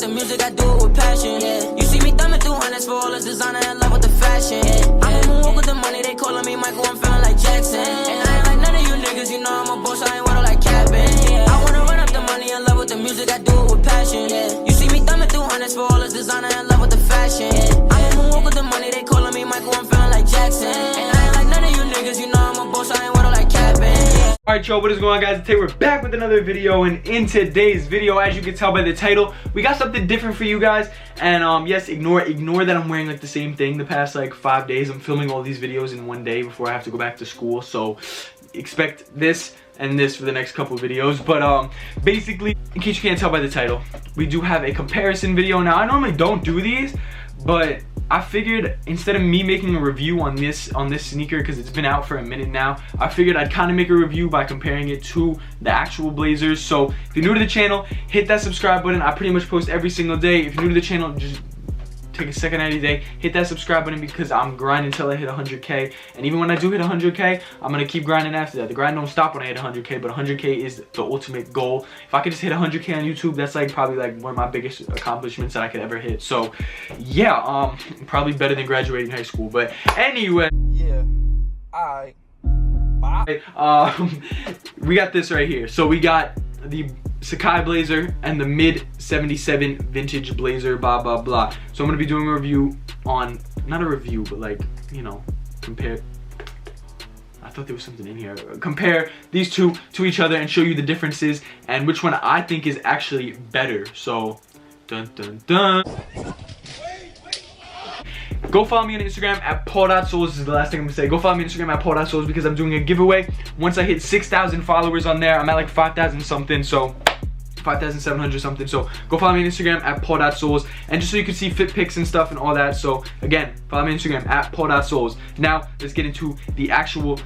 with the music, I do it with passion. Yeah. You see me thumbing through hundreds for all this designer, in love with the fashion. Yeah. I'm a moonwalk with the money, they calling me Michael, I'm feeling like Jackson. And I ain't like none of you niggas, you know I'm a boss, I ain't wanna like capping. Yeah. I wanna run up the money, in love with the music, I do it with passion. Yeah. You see me thumbing through hundreds for all this designer, in love with the fashion. Yeah. I'm a moonwalk with the money, they calling me Michael, I'm feeling like Jackson. And I ain't like none of you niggas, you know I'm a boss, I ain't wanna like capping. Yeah. Alright y'all, what is going on guys? Today we're back with another video, and in today's video, as you can tell by the title, we got something different for you guys. And yes, ignore that I'm wearing like the same thing the past like 5 days. I'm filming all these videos in one day before I have to go back to school, so expect this and this for the next couple of videos. But basically, in case you can't tell by the title, we do have a comparison video. Now I normally don't do these, but I figured instead of me making a review on this sneaker, because it's been out for a minute now, I figured I'd kind of make a review by comparing it to the actual Blazers. So if you're new to the channel, hit that subscribe button. I pretty much post every single day. If you're new to the channel, just take a second out of your day, hit that subscribe button, because I'm grinding until I hit 100K. And even when I do hit 100K, I'm gonna keep grinding after that. The grind don't stop when I hit 100K, but 100K is the ultimate goal. If I could just hit 100K on YouTube, that's like probably like one of my biggest accomplishments that I could ever hit. So yeah, probably better than graduating high school. But anyway, yeah, alright. We got this right here. So we got the Sacai Blazer and the mid 77 vintage Blazer, blah blah blah. So I'm gonna be doing a review on, not a review, but like, you know, compare. I thought there was something in here. Compare these two to each other and show you the differences and which one I think is actually better. So dun dun dun. Go follow me on Instagram at paul.souls. This is the last thing I'm gonna say. Go follow me on Instagram at paul.souls, because I'm doing a giveaway. Once I hit 6,000 followers on there, I'm at like 5,000 something, so 5,700 something. So go follow me on Instagram at paul.souls, and just so you can see fit pics and stuff and all that. So again, follow me on Instagram at paul.souls. Now let's get into the actual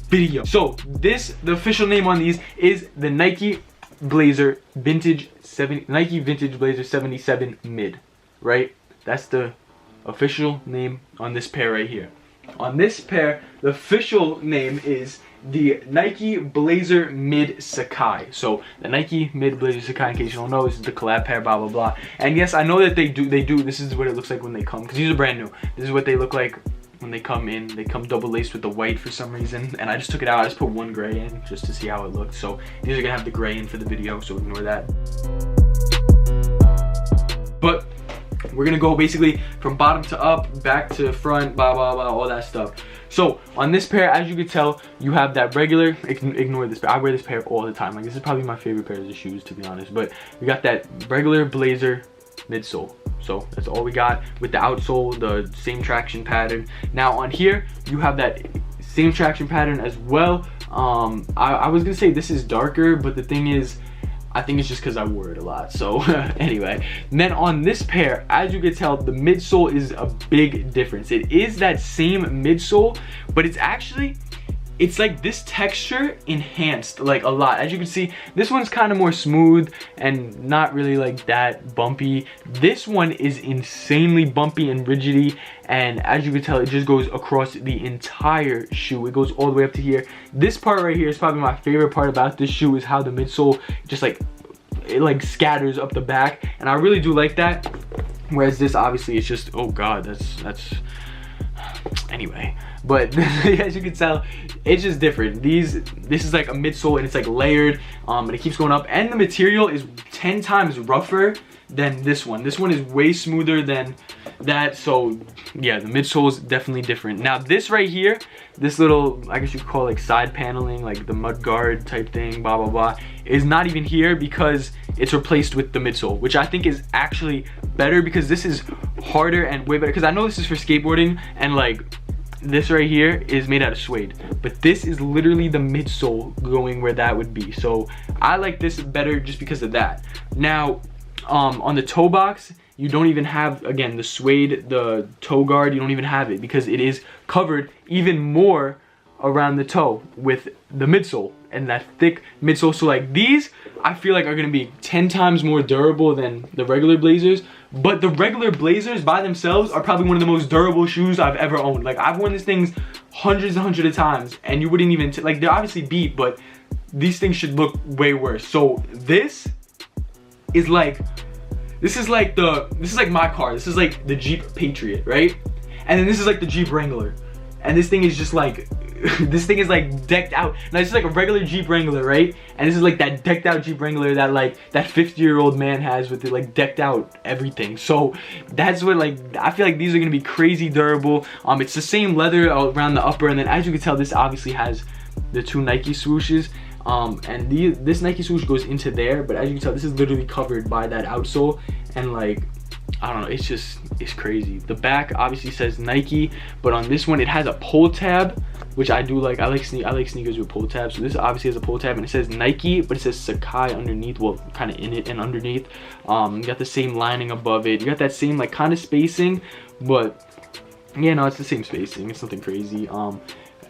video. So the official name on these is the Nike Blazer Vintage Nike Vintage Blazer 77 Mid, right? That's the official name on this pair right here. On this pair, the official name is the Nike Blazer Mid Sacai. So the Nike Mid Blazer Sacai, in case you don't know, this is the collab pair, blah blah blah. And yes, I know that they do, this is what it looks like when they come, because these are brand new. This is what they look like when they come in. They come double laced with the white for some reason, and I just took it out. I just put one gray in just to see how it looked. So these are gonna have the gray in for the video, so ignore that. But we're gonna go basically from bottom to up, back to front, blah blah blah, all that stuff. So on this pair, as you can tell, you have that regular, ignore this pair, I wear this pair all the time. Like, this is probably my favorite pair of shoes, to be honest. But we got that regular Blazer midsole. So that's all we got, with the outsole, the same traction pattern. Now on here, you have that same traction pattern as well. I was gonna say this is darker, but the thing is, I think it's just because I wore it a lot. So anyway, and then on this pair, as you can tell, the midsole is a big difference. It is that same midsole, but it's like this texture enhanced like a lot. As you can see, this one's kind of more smooth and not really like that bumpy. This one is insanely bumpy and rigidy, and as you can tell, it just goes across the entire shoe. It goes all the way up to here. This part right here is probably my favorite part about this shoe, is how the midsole just like, it like scatters up the back, and I really do like that. Whereas this, obviously, it's just, oh god, that's anyway. But as you can tell, it's just different. This is like a midsole, and it's like layered, and it keeps going up, and the material is 10 times rougher than this one. This one is way smoother than that. So yeah, the midsole is definitely different. Now this right here, this little, I guess you could call it like side paneling, like the mud guard type thing, blah blah blah, is not even here because it's replaced with the midsole, which I think is actually better, because this is harder and way better. Because I know this is for skateboarding, and like this right here is made out of suede, but this is literally the midsole going where that would be. So I like this better just because of that. Now on the toe box, you don't even have, again, the suede, the toe guard, you don't even have it, because it is covered even more around the toe with the midsole and that thick midsole. So like these, I feel like are gonna be 10 times more durable than the regular Blazers. But the regular Blazers by themselves are probably one of the most durable shoes I've ever owned. Like, I've worn these things hundreds and hundreds of times, and you wouldn't even, like, they're obviously beat, but these things should look way worse. So this is like this is like my car. This is like the Jeep Patriot, right? And then this is like the Jeep Wrangler. And this thing is just like, this thing is like decked out. Now this is like a regular Jeep Wrangler, right? And this is like that decked out Jeep Wrangler that like that 50-year-old man has with it, like decked out everything. So that's what, like, I feel like these are gonna be crazy durable. It's the same leather around the upper, and then as you can tell, this obviously has the 2 Nike swooshes. And this Nike swoosh goes into there, but as you can tell, this is literally covered by that outsole, and like, I don't know, it's crazy. The back obviously says Nike, but on this one it has a pull tab, which I do like. I like sneakers with pull tabs. So this obviously has a pull tab, and it says Nike, but it says Sacai underneath, well, kind of in it and underneath. You got the same lining above it. You got that same like kind of spacing, but yeah, no, it's the same spacing. It's nothing crazy.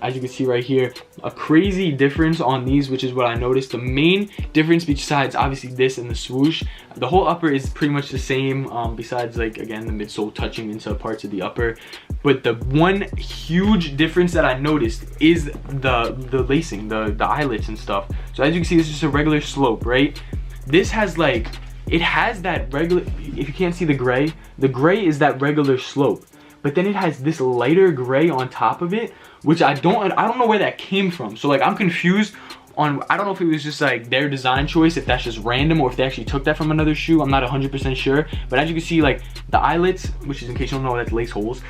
As you can see right here, a crazy difference on these, which is what I noticed. The main difference besides obviously this and the swoosh, the whole upper is pretty much the same, besides like, again, the midsole touching into parts of the upper. But the one huge difference that I noticed is the lacing, the eyelets and stuff. So as you can see, this is just a regular slope, right? This has like, it has that regular, if you can't see the gray is that regular slope. But then it has this lighter gray on top of it, which I don't know where that came from. So like, I'm confused on, I don't know if it was just like their design choice, if that's just random, or if they actually took that from another shoe. I'm not 100% sure. But as you can see, like the eyelets, which is, in case you don't know, that's lace holes,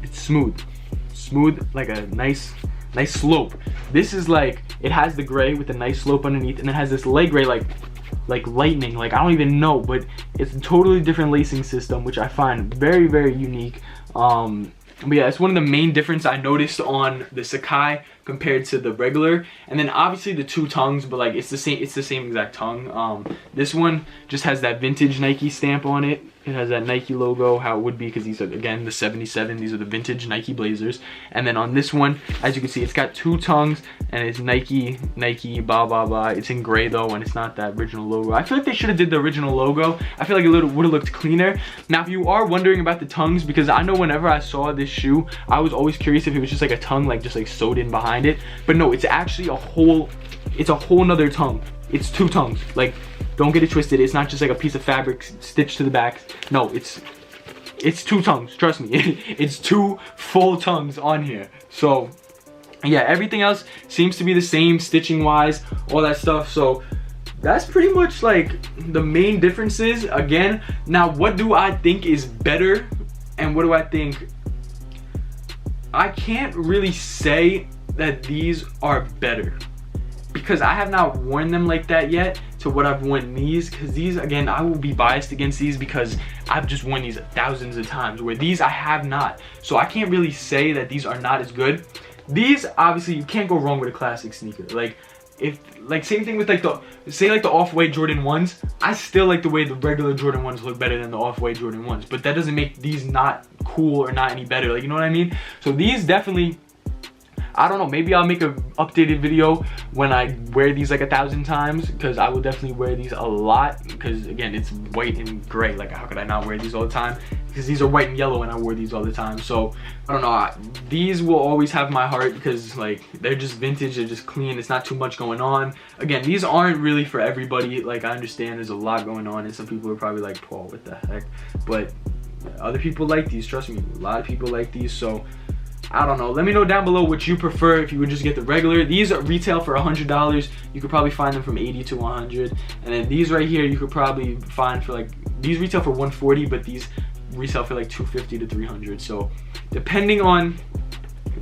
it's smooth, like a nice slope. This is like, it has the gray with a nice slope underneath, and it has this light gray like lightning, like I don't even know, but it's a totally different lacing system, which I find very, very unique. But yeah, it's one of the main differences I noticed on the Sacai compared to the regular. And then obviously the 2 tongues, but like it's the same exact tongue. This one just has that vintage Nike stamp on it. It has that Nike logo, how it would be, because these are, again, the 77. These are the vintage Nike Blazers. And then on this one, as you can see, it's got 2 tongues, and it's Nike, blah, blah, blah. It's in gray, though, and it's not that original logo. I feel like they should have did the original logo. I feel like it would have looked cleaner. Now, if you are wondering about the tongues, because I know whenever I saw this shoe, I was always curious if it was just like a tongue, like just like sewed in behind it. But no, it's actually a whole nother tongue. It's 2 tongues. Like, don't get it twisted. It's not just like a piece of fabric stitched to the back. No, it's 2 tongues. Trust me. It's 2 full tongues on here. So yeah, everything else seems to be the same stitching wise, all that stuff. So that's pretty much like the main differences. Again, now what do I think is better and what do I think? I can't really say that these are better, because I have not worn them like that yet to what I've worn these, because these, again, I will be biased against these because I've just worn these thousands of times, where these I have not. So I can't really say that these are not as good. These, obviously, you can't go wrong with a classic sneaker. Like, if, like, same thing with like the, say like the off-white Jordan 1s, I still like the way the regular Jordan 1s look better than the off-white Jordan 1s, but that doesn't make these not cool or not any better, like, you know what I mean? So these definitely, I don't know, maybe I'll make an updated video when I wear these like 1,000 times, because I will definitely wear these a lot, because again, it's white and gray. Like, how could I not wear these all the time? Because these are white and yellow and I wore these all the time. So I don't know, these will always have my heart, because like, they're just vintage, they're just clean, it's not too much going on. Again, these aren't really for everybody. Like, I understand there's a lot going on and some people are probably like, Paul, what the heck? But other people like these, trust me, a lot of people like these. So I don't know, let me know down below what you prefer. If you would just get the regular, these retail for $100. You could probably find them from 80 to 100. And then these right here, you could probably find for like, these retail for 140, but these resell for like 250 to 300. So depending on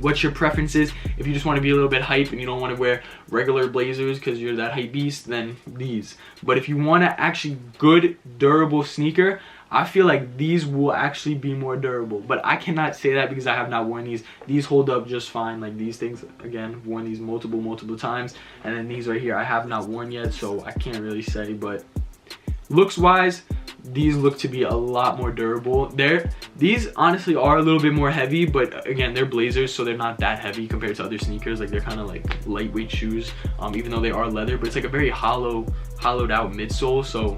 what your preference is, if you just want to be a little bit hype and you don't want to wear regular Blazers because you're that hype beast, then these. But if you want to actually good durable sneaker, I feel like these will actually be more durable, but I cannot say that because I have not worn these. These hold up just fine. Like, these things, again, worn these multiple times, and then these right here I have not worn yet, so I can't really say. But looks wise, these look to be a lot more durable. These honestly are a little bit more heavy, but again, they're Blazers, so they're not that heavy compared to other sneakers. Like, they're kind of like lightweight shoes, even though they are leather, but it's like a very hollowed out midsole. So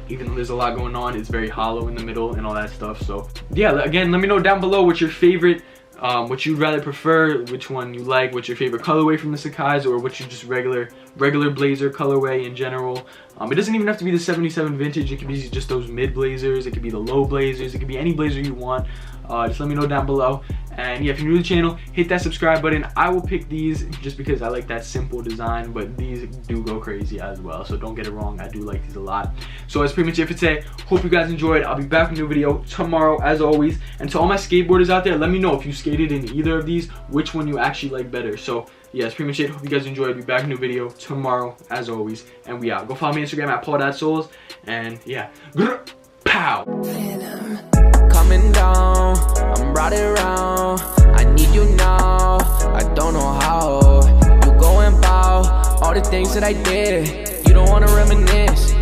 even though there's a lot going on, it's very hollow in the middle and all that stuff. So yeah, again, let me know down below what's your favorite, what you'd rather prefer, which one you like, what's your favorite colorway from the Sacai's, or what you just regular regular blazer colorway in general. It doesn't even have to be the 77 vintage. It could be just those mid blazers. It could be the low blazers. It could be any blazer you want. Just let me know down below. And yeah, if you're new to the channel, hit that subscribe button. I will pick these just because I like that simple design, but these do go crazy as well. So don't get it wrong, I do like these a lot. So that's pretty much it for today. Hope you guys enjoyed. I'll be back with a new video tomorrow as always. And to all my skateboarders out there, let me know if you skated in either of these, which one you actually like better. So yeah, that's pretty much it. Hope you guys enjoyed. I'll be back in a new video tomorrow as always. And we out. Go follow me on Instagram at paul.souls. And yeah, pow. Coming down, I'm riding around. I need you now, I don't know how. You go and bow all the things that I did. You don't wanna reminisce.